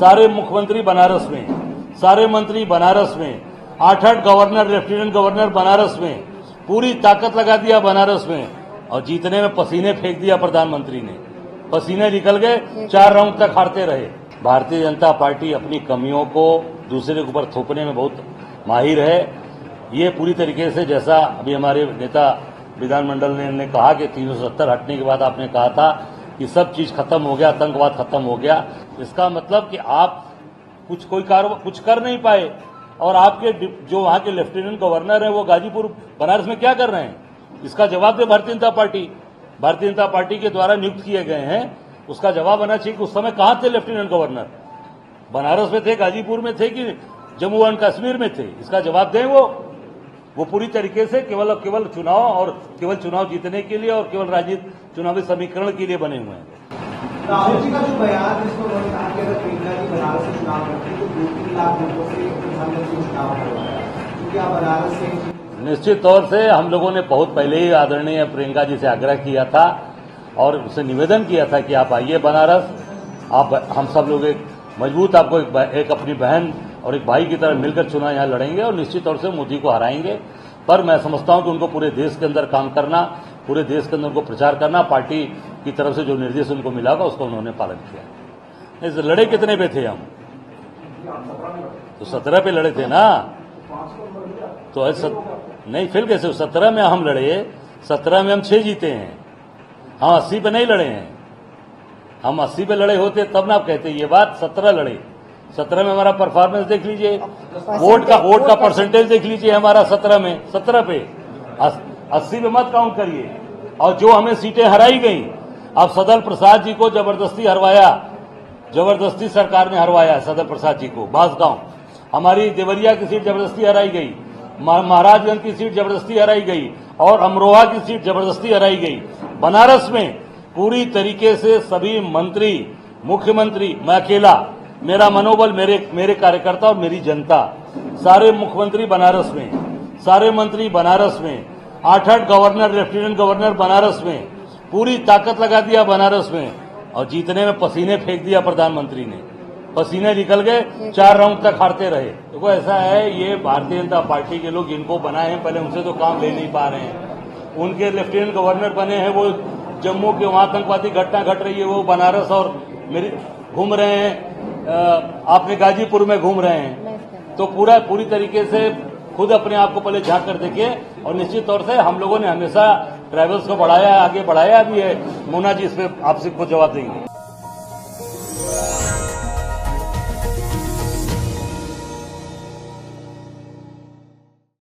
सारे मुख्यमंत्री बनारस में, सारे मंत्री बनारस में, 8-8 गवर्नर, लेफ्टिनेंट गवर्नर बनारस में, पूरी ताकत लगा दिया बनारस में, और जीतने में पसीने फेंक दिया प्रधानमंत्री ने। पसीने निकल गए, 4 राउंड तक हारते रहे। भारतीय जनता पार्टी अपनी कमियों को दूसरे के ऊपर थोपने में बहुत माहिर है। ये पूरी तरीके से, जैसा अभी हमारे नेता विधानमंडल ने कहा कि 370 हटने के बाद आपने कहा था कि सब चीज खत्म हो गया, आतंकवाद खत्म हो गया। इसका मतलब कि आप कुछ कर नहीं पाए, और आपके जो वहां के लेफ्टिनेंट गवर्नर हैं वो गाजीपुर बनारस में क्या कर रहे हैं, इसका जवाब दे भारतीय जनता पार्टी। भारतीय जनता पार्टी के द्वारा नियुक्त किए गए हैं, उसका जवाब आना चाहिए कि उस समय कहां थे लेफ्टिनेंट गवर्नर, बनारस में थे, गाजीपुर में थे कि जम्मू एंड कश्मीर में थे, इसका जवाब दें। वो पूरी तरीके से केवल चुनाव, और केवल चुनाव जीतने के लिए, और केवल राजनीतिक चुनावी समीकरण के लिए बने हुए हैं। राहुल जी का जो बयान, जिसको उन्होंने कहा कि अगर प्रियंका जी बनारस से चुनाव करती तो 2-3 लाख वोटों से प्रधानमंत्री चुनाव करवाया, तो क्या बनारस से? निश्चित तौर से हम लोगों ने बहुत पहले ही आदरणीय प्रियंका जी से आग्रह किया था और उसे निवेदन किया था कि आप आइए बनारस, आप हम सब लोग एक मजबूत आपको एक अपनी बहन और एक भाई की तरह मिलकर चुनाव यहां लड़ेंगे और निश्चित तौर से मोदी को हराएंगे। पर मैं समझता हूं कि उनको पूरे देश के अंदर काम करना, पूरे देश के अंदर उनको प्रचार करना, पार्टी की तरफ से जो निर्देश उनको मिला होगा उसका उन्होंने पालन किया। इस लड़े कितने पे थे हम? तो 17 पे लड़े थे ना। तो नहीं, फिर कैसे 17 में हम लड़े, 17 में हम 6 जीते हैं। हम 80 पे नहीं लड़े हैं। हम 80 पे लड़े होते तब ना आप कहते ये बात। 17 लड़े, 17 में हमारा परफॉर्मेंस देख लीजिए, वोट का परसेंटेज देख लीजिए हमारा 17 पे 80 पे मत काउंट करिए। और जो हमें सीटें हराई गई, अब सदल प्रसाद जी को जबरदस्ती हरवाया, जबरदस्ती सरकार ने हरवाया सदल प्रसाद जी को। बांसगांव हमारी देवरिया की सीट जबरदस्ती हराई गई, महाराजगंज की सीट जबरदस्ती हराई गई, और अमरोहा की सीट जबरदस्ती हराई गई। बनारस में पूरी तरीके से सभी मंत्री, मुख्यमंत्री, मैं अकेला, मेरा मनोबल, मेरे कार्यकर्ता और मेरी जनता, सारे मुख्यमंत्री बनारस में, सारे मंत्री बनारस में, 8-8 गवर्नर, लेफ्टिनेंट गवर्नर बनारस में, पूरी ताकत लगा दिया बनारस में, और जीतने में पसीने फेंक दिया प्रधानमंत्री ने। पसीने निकल गए, 4 राउंड तक हारते रहे। देखो ऐसा है, ये भारतीय जनता पार्टी के लोग जिनको बनाए हैं, पहले उनसे तो काम ले नहीं पा रहे हैं। उनके लेफ्टिनेंट गवर्नर बने हैं, वो जम्मू के वहां आतंकवादी घटना घट रही है, वो बनारस और मेरी घूम रहे हैं, आपने गाजीपुर में घूम रहे हैं। तो पूरी तरीके से खुद अपने आप को पहले झांक कर देखिए। और निश्चित तौर से हम लोगों ने हमेशा ट्राइबल्स को बढ़ाया, आगे बढ़ाया भी है। मोना जी इस पे आपसे कुछ जवाब देंगे।